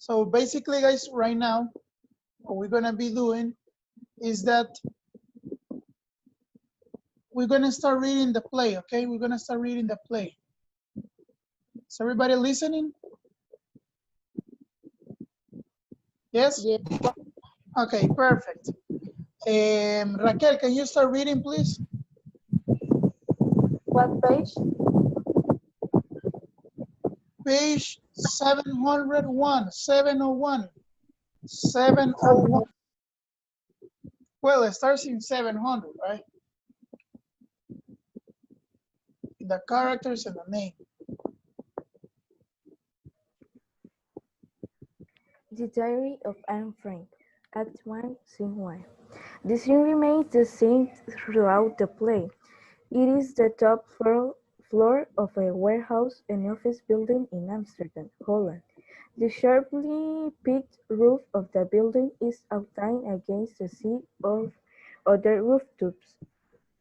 So basically, guys, right now, what we're gonna be doing is that we're gonna start reading the play, okay? We're gonna start reading the play. Is everybody listening? Yes? Yes. Okay, perfect. Raquel, can you start reading, please? What page? Page 701, 701, 701. Well, it starts in 700, right? The characters and the name. The Diary of Anne Frank, Act 1, Scene 1. The scene remains the same throughout the play. It is the top floor of a warehouse and office building in Amsterdam, Holland. The sharply peaked roof of the building is outlined against a sea of other rooftops,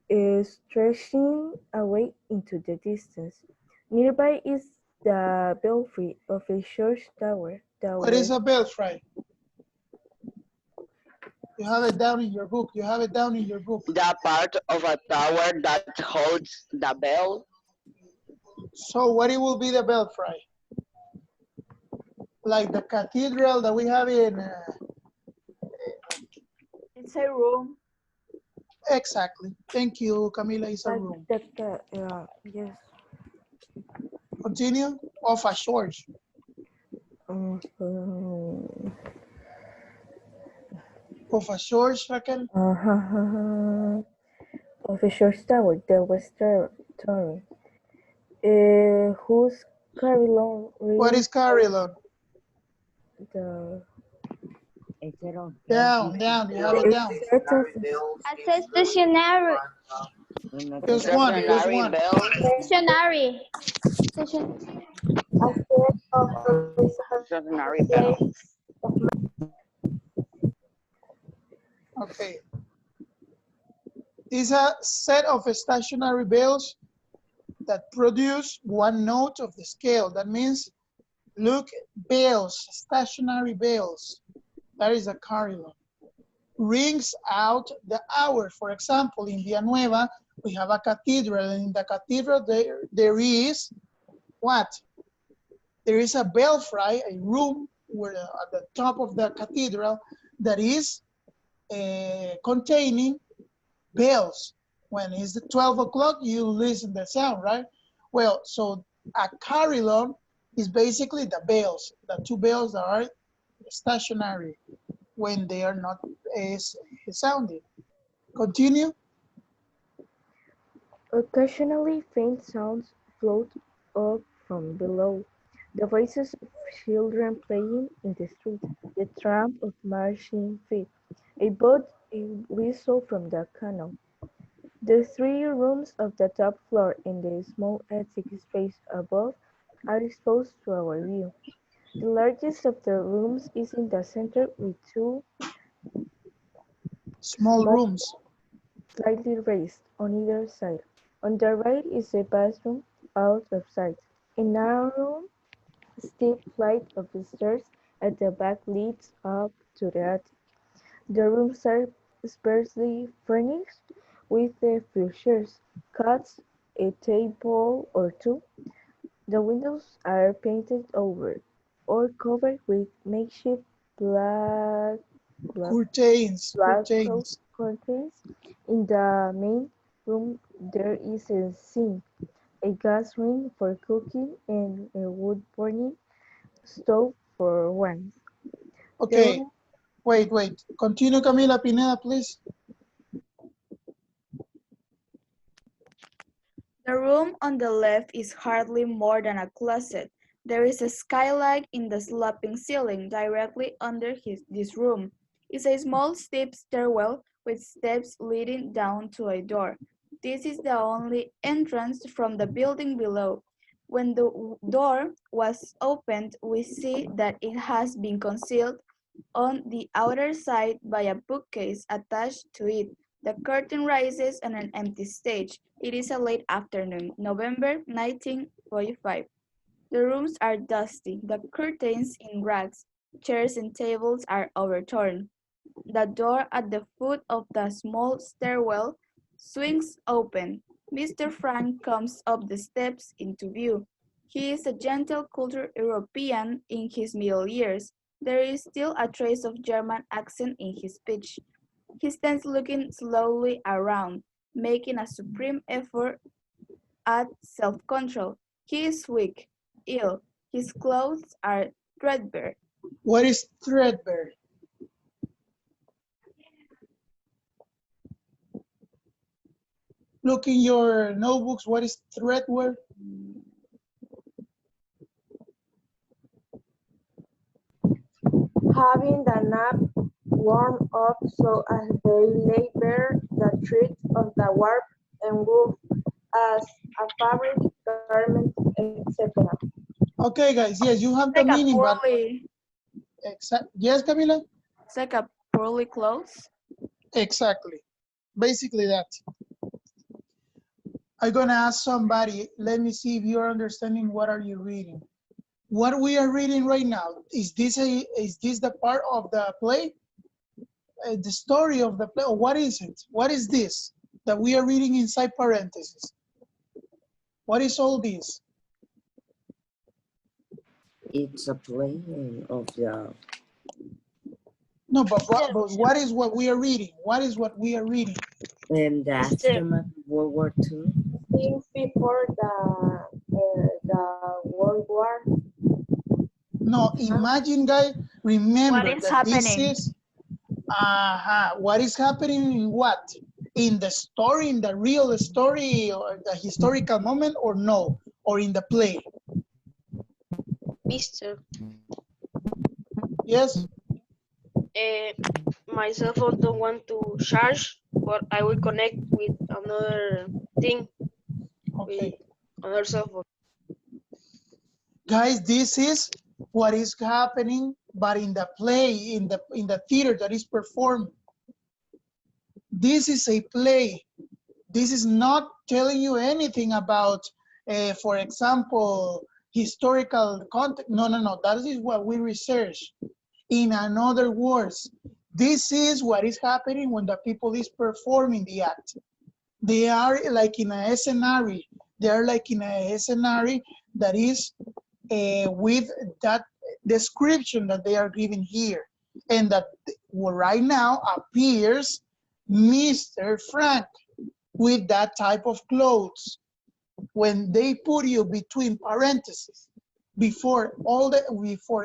stretching away into the distance. Nearby is the belfry of a church tower. What is a belfry? You have it down in your book. You have it down in your book. The part of a tower that holds the bell. So what it will be the belfry? Like the cathedral that we have in... It's a room. Exactly. Thank you, Camila. It's a room. Yes. Continue. Of a church. Of a church, Raquel. Of a church tower, the West Tower, whose carillon What is carillon? the Down, down. You have it down. As a stationary. Just one, just one. Bell. Stationary. Stationary bell. Okay. These are set of stationary bells that produce one note of the scale. That means, look, bells, stationary bells. That is a carillon. Rings out the hour. For example, in Villanueva, we have a cathedral, and in the cathedral there is what? There is a belfry, a room where at the top of the cathedral that is containing bells. When it's 12 o'clock, you listen the sound, right? Well, so a carillon is basically the bells, the two bells that are stationary when they are not sounding. Continue. Occasionally faint sounds float up from below. The voices of children playing in the street, the tramp of marching feet, a boat, a whistle from the canal. The three rooms of the top floor and the small attic space above are exposed to our view. The largest of the rooms is in the center with two Small rooms. slightly raised on either side. On the right is a bathroom out of sight. A narrow, steep flight of stairs at the back leads up to the attic. The rooms are sparsely furnished with a few chairs, cots, a table or two. The windows are painted over or covered with makeshift black Curtains. curtains. In the main room there is a sink, a gas ring for cooking, and a wood-burning stove for warmth. Okay, wait. Continue, Camila Pineda, please. The room on the left is hardly more than a closet. There is a skylight in the sloping ceiling directly under this room. It's a small steep stairwell with steps leading down to a door. This is the only entrance from the building below. When the door was opened, we see that it has been concealed on the outer side by a bookcase attached to it. The curtain rises on an empty stage. It is a late afternoon, November 1945. The rooms are dusty, the curtains in rags, Chairs and tables are overturned. The door at the foot of the small stairwell swings open. Mr. Frank comes up the steps into view. He is a gentle cultured European in his middle years. There is still a trace of German accent in his speech. He stands looking slowly around, making a supreme effort at self-control. He is weak, ill. His clothes are threadbare. What is threadbare? Look in your notebooks. What is threadbare? Having the nap warm up so as they lay bare the threads of the warp and woof as a fabric garment, etc. Okay, guys. Yes, you have the Like a meaning, but poorly, yes, Camila. it's like a poorly clothes. Exactly. Basically that. I'm gonna ask somebody. Let me see if you're understanding. What are you reading? What we are reading right now, is this the part of the play, the story of the play, or what is it? What is this that we are reading inside parentheses? What is all this? It's a play of the No, but what is what we are reading? What is what we are reading? the aftermath of World War II. Things before the World War. No, imagine, guys, What remember is that this happening? is, what is happening in what? In the story, in the real story, or the historical moment, or no? Or in the play? Mister, Yes? my cell phone don't want to charge, but I will connect with another thing, with Okay. another cell phone. Guys, this is what is happening, but in the play, in the theater that is performed. This is a play. This is not telling you anything about, for example, historical context. No, no, no. That is what we research. In other words, this is what is happening when the people is performing the act. They are like in a scenario. They are like in a scenario that is with that description that they are giving here. And that right now appears Mr. Frank with that type of clothes. When they put you between parentheses before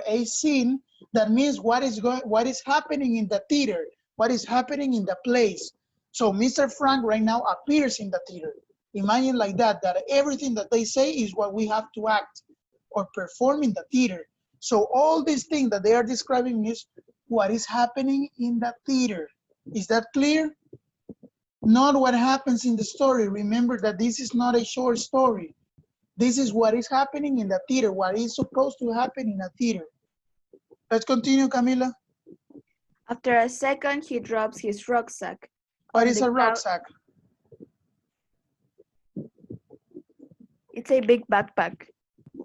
a scene, that means what is happening in the theater, what is happening in the place. So Mr. Frank right now appears in the theater. Imagine like that everything that they say is what we have to act or perform in the theater. So all these things that they are describing is what is happening in the theater. Is that clear? Not what happens in the story. Remember that this is not a short story. This is what is happening in the theater, what is supposed to happen in a theater. Let's continue, Camila. After a second, he drops his rucksack. What On is the a couch, rucksack? it's a big backpack.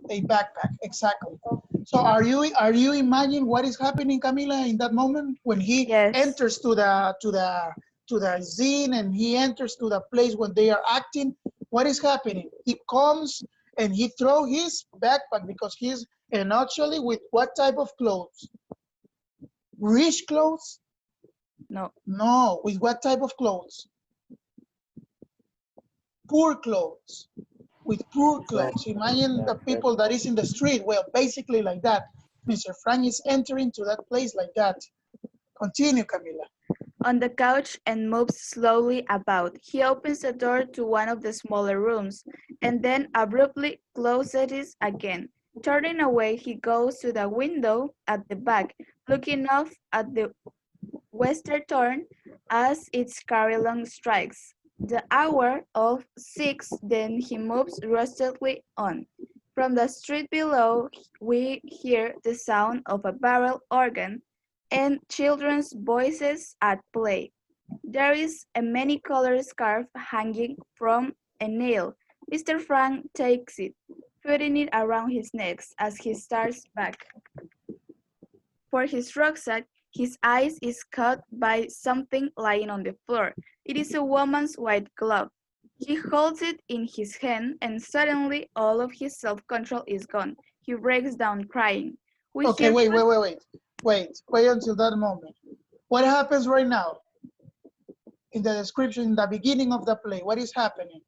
A backpack, exactly. So are you imagining what is happening, Camila, in that moment when he Yes. enters to the scene and he enters to the place when they are acting? What is happening? He comes and he throw his backpack because he's, and actually with what type of clothes? Rich clothes? No. No. With what type of clothes? Poor clothes. With poor clothes. Imagine the people that is in the street. Well, basically like that. Mr. Frank is entering to that place like that. Continue, Camila. On the couch and moves slowly about. He opens the door to one of the smaller rooms and then abruptly closes it again. Turning away, he goes to the window at the back, looking off at the western turn as its carillon strikes the hour of 6. Then he moves restlessly on. From the street below, we hear the sound of a barrel organ and children's voices at play. There is a many-colored scarf hanging from a nail. Mr. Frank takes it, putting it around his neck as he starts back. For his rucksack, his eyes is caught by something lying on the floor. It is a woman's white glove. He holds it in his hand, and suddenly all of his self-control is gone. He breaks down crying. We Okay, hear wait until that moment. What happens right now? In the description, in the beginning of the play, what is happening?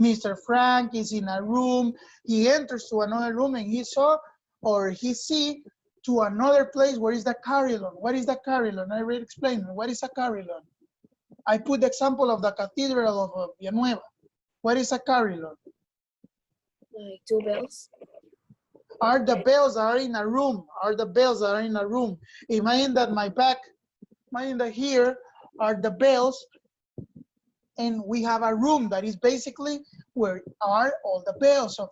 Mr. Frank is in a room. He enters to another room and he saw or he see to another place. Where is the carillon? What is the carillon? I already explained. What is a carillon? I put the example of the Cathedral of Villanueva. What is a carillon? Like 2 bells. Are the bells are in a room? Are the bells that are in a room? Imagine that my back, imagine that here are the bells, and we have a room that is basically where are all the bells of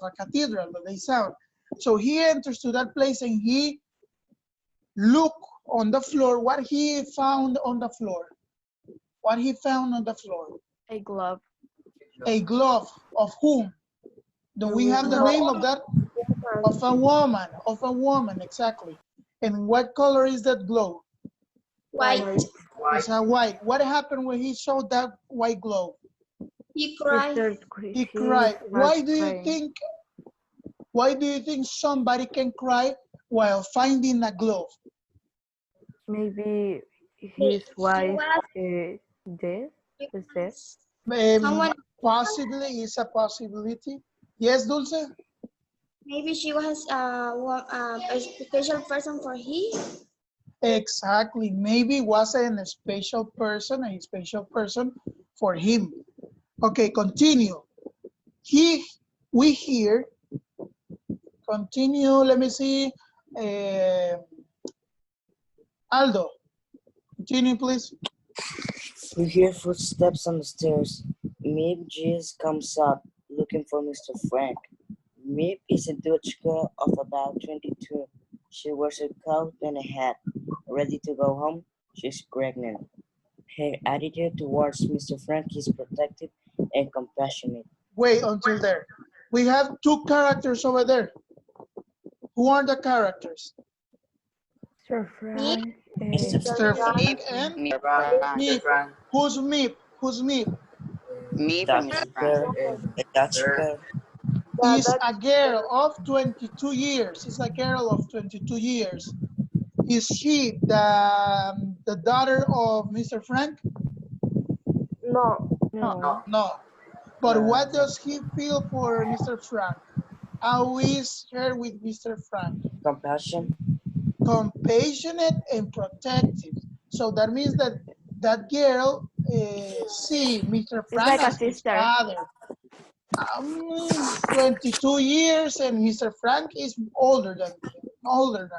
a cathedral that they sound. So he enters to that place and he look on the floor. What he found on the floor? What he found on the floor? a glove. A glove of whom? Do we have the name of that? Of a woman, exactly. And what color is that glove? White. It's a white. What happened when he saw that white glove? He cried. He cried. Why do you think somebody can cry while finding a glove? Maybe He his wife was, dead, is dead. someone, Possibly, is a possibility. Yes, Dulce? maybe she was a special person for he. Exactly. Maybe was a special person for him. Okay, continue. We hear, continue, let me see. Aldo, continue, please. We hear footsteps on the stairs. Meep just comes up, looking for Mr. Frank. Meep is a Dutch girl of about 22. She wears a coat and a hat. Ready to go home, she's pregnant. Her attitude towards Mr. Frank is protective and compassionate. Wait until there. We have two characters over there. Who are the characters? Sir Frank. Mr. Frank and Meep. Who's Meep? Who's Meep? Me from Dutch Mr. girl, Frank. a Dutch girl. Is a girl of 22 years. Is a girl of 22 years. Is she the daughter of Mr. Frank? No. No. But what does he feel for Mr. Frank? How is her with Mr. Frank? Compassion. Compassionate and protective. So that means that that girl see Mr. It's Frank like a as his sister. father. 22 years, and Mr. Frank is older than her.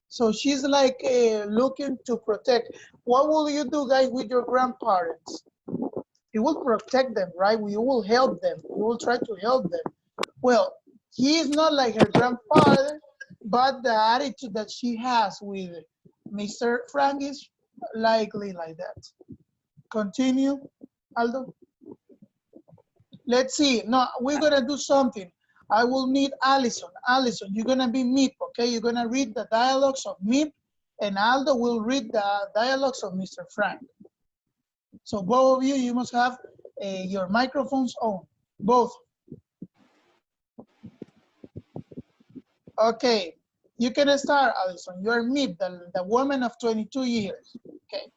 So she's like looking to protect. What will you do, guys, with your grandparents? You will protect them, right? You will help them. You will try to help them. Well, he is not like her grandfather, but the attitude that she has with Mr. Frank is likely like that. Continue, Aldo. Let's see. No, we're gonna do something. I will need Allison. Allison, you're gonna be Meep, okay? You're gonna read the dialogues of Meep, and Aldo will read the dialogues of Mr. Frank. So both of you must have your microphones on, both. Okay, you can start, Allison. You're Meep, the woman of 22 years. Okay.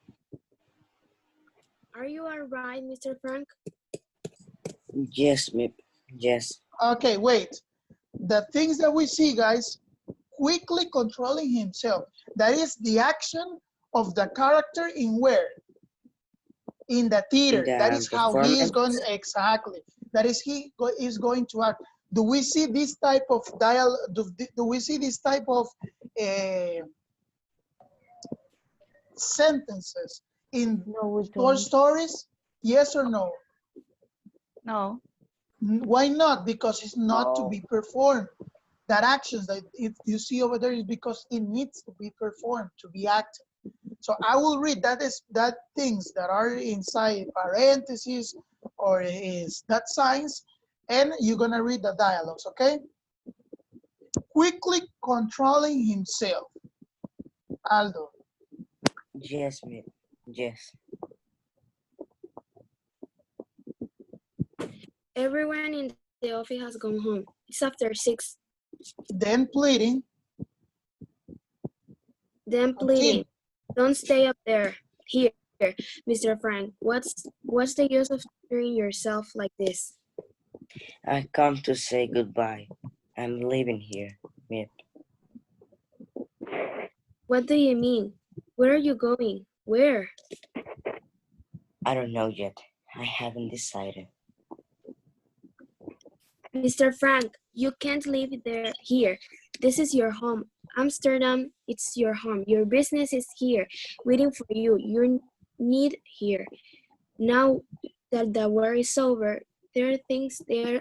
Are you all right, Mr. Frank? Yes, Meep. Yes. Okay, wait. The things that we see, guys, quickly controlling himself. That is the action of the character in where? In the theater. In That the is how he is going, performance. exactly. That is is going to act. Do we see this type of dialogue? Do we see this type of sentences in No, we short don't. stories? Yes or no? No. Why not? Because it's not to No. be performed. That actions that you see over there is because it needs to be performed, to be acted. So I will read that things that are inside parentheses or is that signs, and you're gonna read the dialogues, okay? Quickly controlling himself. Aldo. Yes, Miss. Yes. Everyone in the office has gone home. It's after 6. Then pleading, Then continue. pleading. Don't stay up there. Here, Mr. Frank. What's the use of torturing yourself like this? I come to say goodbye. I'm leaving here, Miss. What do you mean? Where are you going? Where? I don't know yet. I haven't decided. Mr. Frank, you can't live there here. This is your home. Amsterdam, it's your home. Your business is here, waiting for you. Your need here. Now that the war is over, there are things. I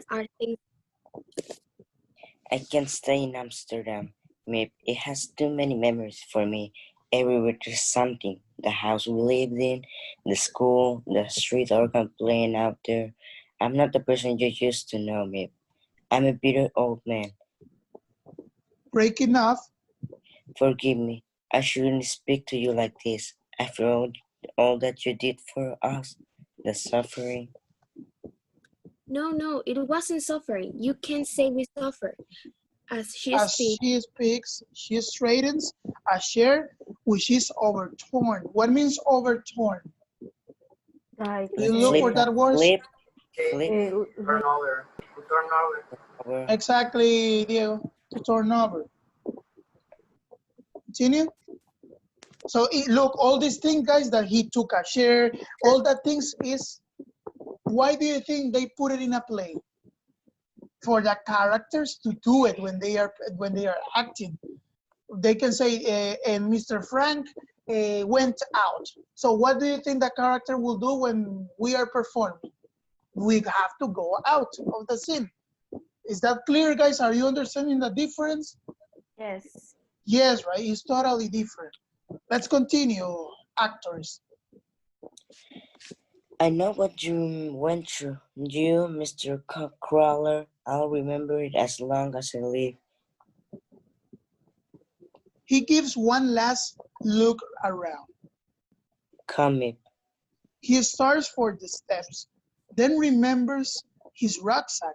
can't stay in Amsterdam, Miss. It has too many memories for me. Everywhere there's something. The house we lived in, the school, the street organ playing out there. I'm not the person you used to know, Miss. I'm a bitter old man. Breaking off, Forgive me. I shouldn't speak to you like this. After all that you did for us, the suffering. No, it wasn't suffering. You can't say we suffer. As she as speaks, she speaks, she straightens a chair which is overturned. What means overturned? Like Do you look for that word? Flip, flip over. Exactly, Diego, to turn over. Continue. So look, all these things, guys, that he took a share, all that things is, why do you think they put it in a play? For the characters to do it when they are acting. They can say, and Mr. Frank went out. So what do you think the character will do when we are performing? We have to go out of the scene. Is that clear, guys? Are you understanding the difference? Yes. Yes, right? It's totally different. Let's continue, actors. I know what you went through. You, Mr. Crawler, I'll remember it as long as I live. He gives one last look around. Come, Miss. He starts for the steps, then remembers his rucksack,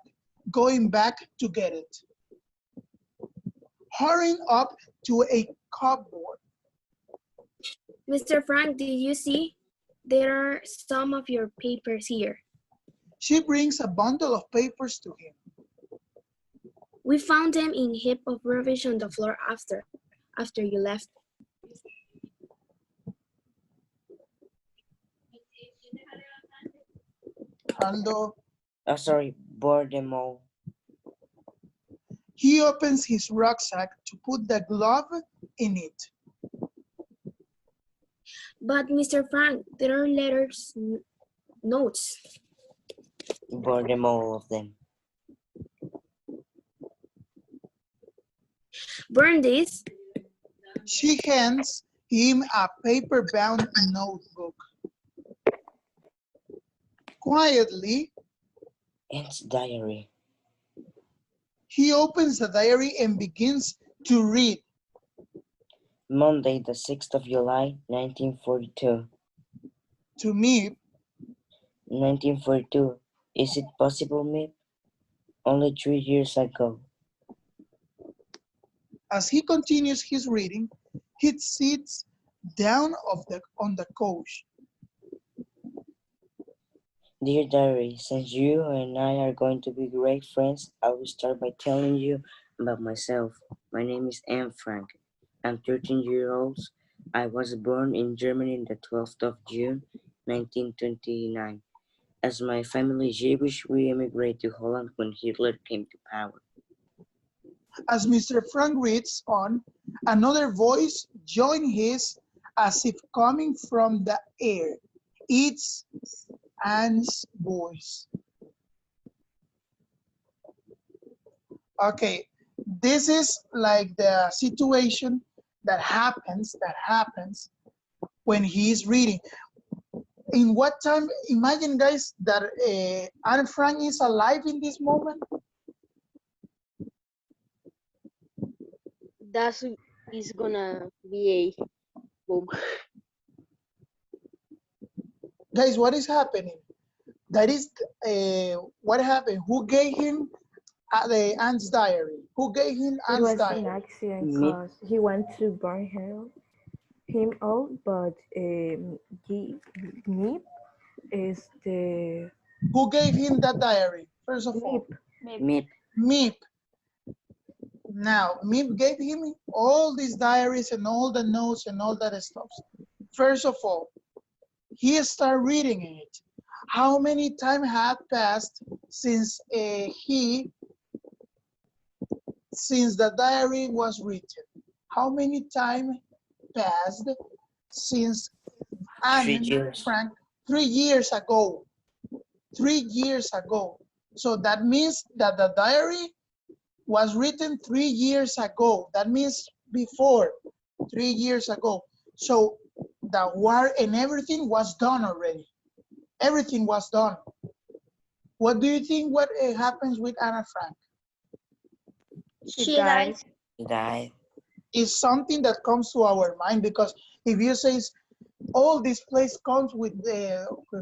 going back to get it. Hurrying up to a cupboard. Mr. Frank, did you see? There are some of your papers here. She brings a bundle of papers to him. We found them in a heap of rubbish on the floor after you left. Aldo. Oh, sorry, bore them all. He opens his rucksack to put the glove in it. But Mr. Frank, there are letters, notes. Bore them all of them. Burn this. She hands him a paper-bound notebook. Quietly, It's diary. he opens the diary and begins to read. Monday, the 6th of July, 1942. To me, 1942. Is it possible, Miss? Only 3 years ago. as he continues his reading, he sits down on the couch. Dear Diary, since you and I are going to be great friends, I will start by telling you about myself. My name is Anne Frank. I'm 13 years old. I was born in Germany on the 12th of June, 1929. As my family is Jewish, we immigrated to Holland when Hitler came to power. As Mr. Frank reads on, another voice joins his as if coming from the air. It's Anne's voice. Okay, this is like the situation that happens when he's reading. In what time, imagine guys that Anne Frank is alive in this moment. That is gonna be Guys, what is happening? That is what happened. Who gave him the Anne's diary? Who gave him It Anne's was an diary? accident Me. because he wanted to burn him out, but Nip is the Who gave him that diary? First of all, Nip. Meep. Meep. Now, Meep gave him all these diaries and all the notes and all that stuff. First of all, he started reading it. How many time had passed since since the diary was written? How many time passed since 3 Anne years. Frank 3 years ago? 3 years ago. So that means that the diary was written 3 years ago. That means before 3 years ago. So the war and everything was done already. Everything was done. What do you think what happens with Anna Frank? She died. He died. Is something that comes to our mind, because if you say all this place comes with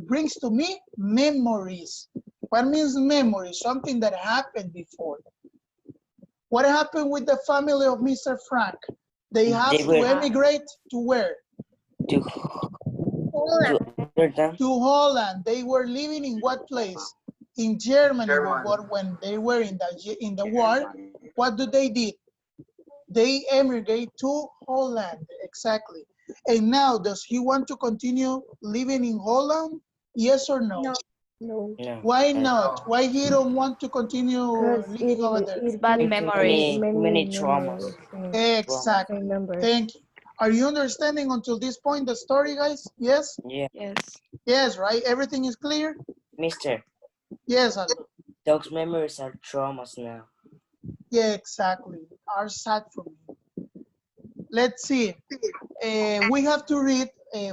brings to me memories. What means memory? Something that happened before. What happened with the family of Mr. Frank? They have They to were emigrate to where? to Amsterdam. To Holland. They were living in what place? In Germany. But when they were in the war, what did? They emigrate to Holland. Exactly. And now, does he want to continue living in Holland? Yes or no? No. No, No. Why not? Why he don't want to continue because living over there? It's bad gives memories. Many traumas. Exactly. Remember. Thank you. Are you understanding until this point the story, guys? Yes? Yeah. Yes. Yes, right? Everything is clear? Mister, Yes, Aldo. those memories are traumas now. Yeah, exactly. Are sad for me. Let's see. We have to read,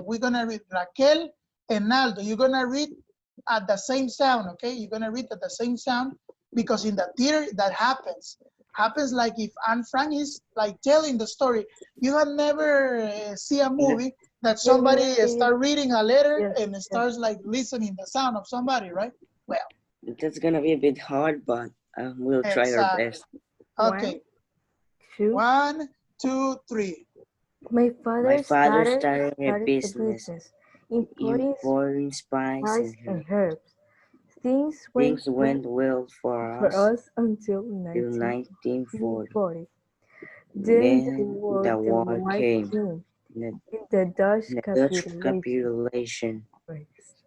we're gonna read Raquel and Aldo. You're gonna read at the same sound, okay? You're gonna read at the same sound, because in the theater that happens. Happens like if Anne Frank is like telling the story. You have never see a movie that somebody start reading a letter Yes, and starts like listening the sound of somebody, right? Well, That's gonna be a bit hard, but we'll try our exactly. best. Okay, 2. 1, 2, 3. My My father father started started a a business importing importing spice spice and and herbs. herbs. Things Things went went well for us until till 1940. 1940. Then Then the the war war came. came. The, In the Dutch the Dutch capitulation, capitulation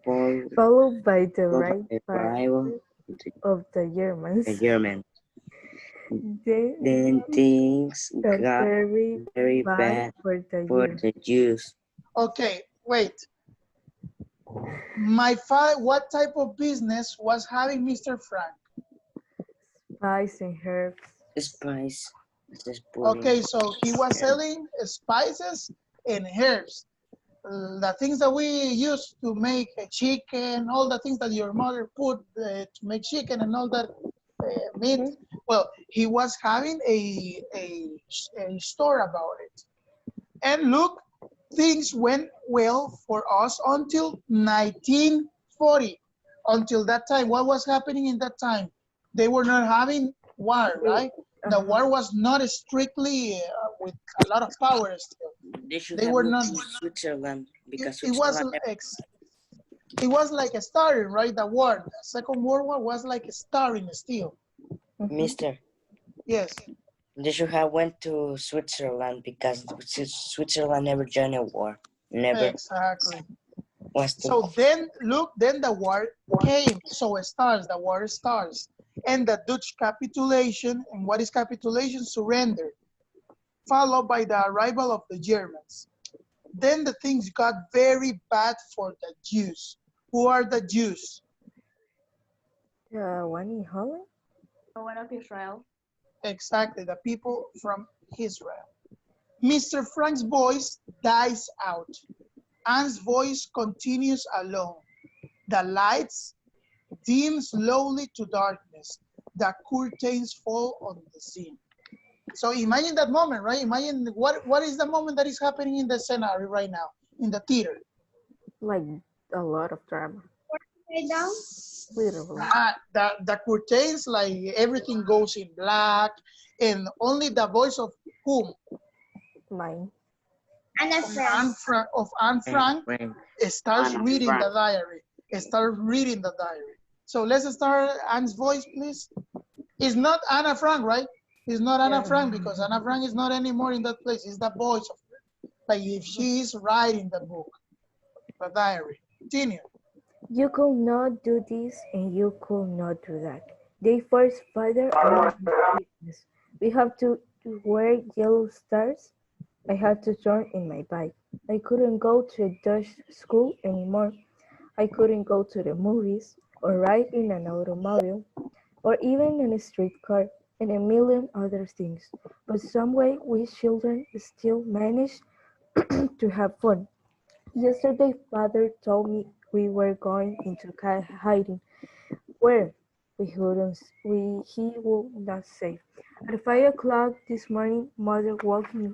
followed followed by the by the arrival of the of Germans. the Germans. Then Then things got got very very bad bad for the for Jews. the Jews. Okay, wait. My father, what type of business was having Mr. Frank? Spice and herbs. Spice is Okay, putting so he was selling spices and herbs. The things that we use to make a chicken, all the things that your mother put to make chicken and all that meat. Well, he was having a store about it. And look, things went well for us until 1940. Until that time, what was happening in that time? They were not having war, right? The war was not strictly with a lot of power still. They should They have were moved not. to Switzerland because It was Switzerland it was like a starting, right? The war, the Second World War was like a starting still. Mister, Yes. they should have went to Switzerland because Switzerland never joined a war. Never Exactly. was to. So then, look, then the war came. So it starts, the war starts. And the Dutch capitulation, and what is capitulation? Surrender, followed by the arrival of the Germans. Then the things got very bad for the Jews. Who are the Jews? The one in Holland? The one of Israel. Exactly, the people from Israel. Mr. Frank's voice dies out. Anne's voice continues alone. The lights dim slowly to darkness. The curtains fall on the scene. So imagine that moment, right? Imagine what is the moment that is happening in the scenario right now, in the theater. Like a lot of drama, Right down. literally. The curtains, like everything goes in black, and only the voice of whom? Mine. Anna Frank. Anne Frank Frank. starts Anna reading Frank. the diary. Starts reading the diary. So let's start Anne's voice, please. It's not Anna Frank, right? It's not Anna Yeah. Frank because Anna Frank is not anymore in that place. It's the voice of her. Like if she is writing the book, the diary. Continue. You could not do this and you could not do that. They forced father out of business. We have to wear yellow stars. I had to turn in my bike. I couldn't go to Dutch school anymore. I couldn't go to the movies or ride in an automobile or even in a streetcar and a million other things. But some way we children still manage to have fun. Yesterday father told me we were going into hiding. Where? He would not say. At 5 o'clock this morning mother woke me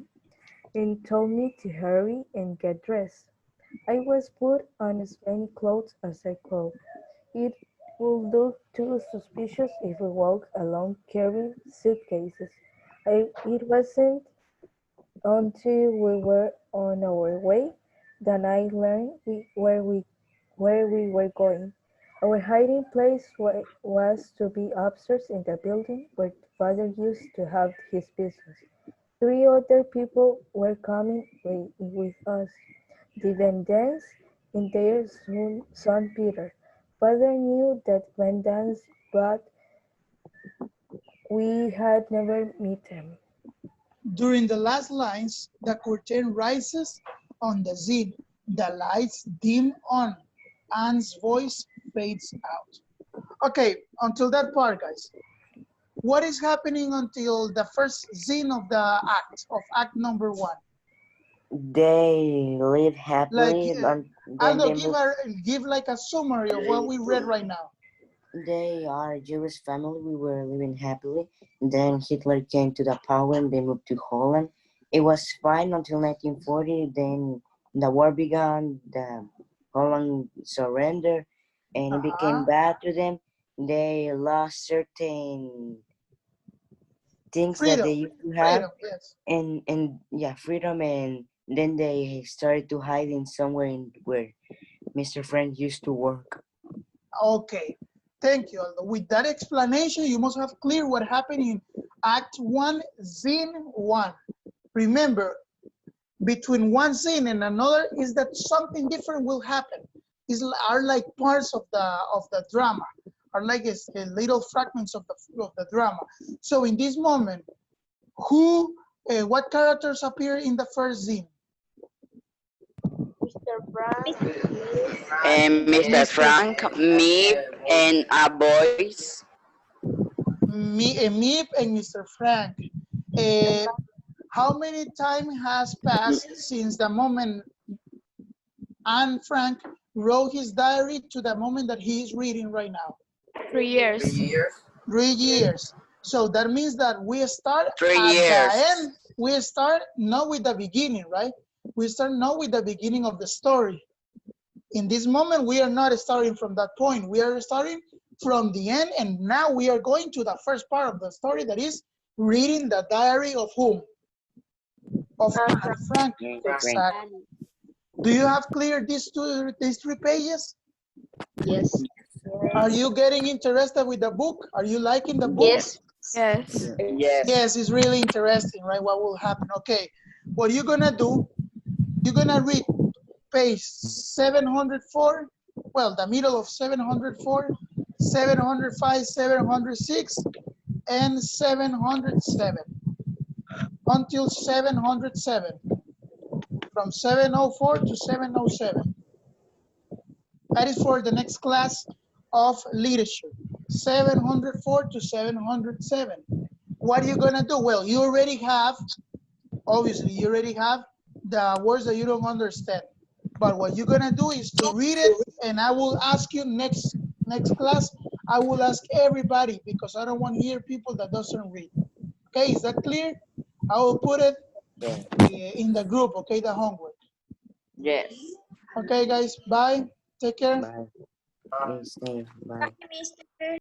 and told me to hurry and get dressed. I was put on as many clothes as I could. It would look too suspicious if we walked along carrying suitcases. It wasn't until we were on our way that I learned where we were going. Our hiding place was to be upstairs in the building where father used to have his business. Three other people were coming with us. The Van Dans and their son Peter. Father knew that Van Dans, but we had never met him. During the last lines, the curtain rises on the scene. The lights dim on. Anne's voice fades out. Okay, until that part, guys. What is happening until the first scene of the act, of act number 1? They live Like, happily, and then Aldo, they move. give like a summary of what we read right now. They are a Jewish family. We were living happily. Then Hitler came to the power and they moved to Holland. It was fine until 1940. Then the war began. The Holland surrendered and it became bad to them. They lost certain things that Freedom, they used to have freedom, yes. and yeah, freedom. And then they started to hide in somewhere where Mr. Frank used to work. Okay, thank you, Aldo. With that explanation, you must have clear what happened in Act 1, Scene 1. Remember, between one scene and another is that something different will happen. Are like parts of the drama, are like little fragments of the drama. So in this moment, what characters appear in the first scene? Mr. Frank, And Mr. Frank, me, and a boys. Meep and Mr. Frank. Uh, how many time has passed since the moment Anne Frank wrote his diary to the moment that he is reading right now? 3 years. 3 years. So that means that we start 3 at the years. end. We start not with the beginning, right? We start not with the beginning of the story. In this moment, we are not starting from that point. We are starting from the end, and now we are going to the first part of the story, that is reading the diary of whom? Of Anne Frank. Exactly. Do you have clear these 3 pages? Yes. Are you getting interested with the book? Are you liking the book? Yes. Yes. Yes. Yes, it's really interesting, right? What will happen? Okay, what you're gonna do, you're gonna read page 704, well, the middle of 704, 705, 706, and 707, until 707, from 704 to 707. That is for the next class of literature, 704 to 707. What are you gonna do? Well, you already have, obviously, you already have the words that you don't understand. But what you're gonna do is to read it, and I will ask you next class, I will ask everybody, because I don't want to hear people that doesn't read. Okay, is that clear? I will put it Yeah. in the group, okay, the homework. Yes. Okay, guys, bye. Take care. Bye. Bye. Bye, Mr.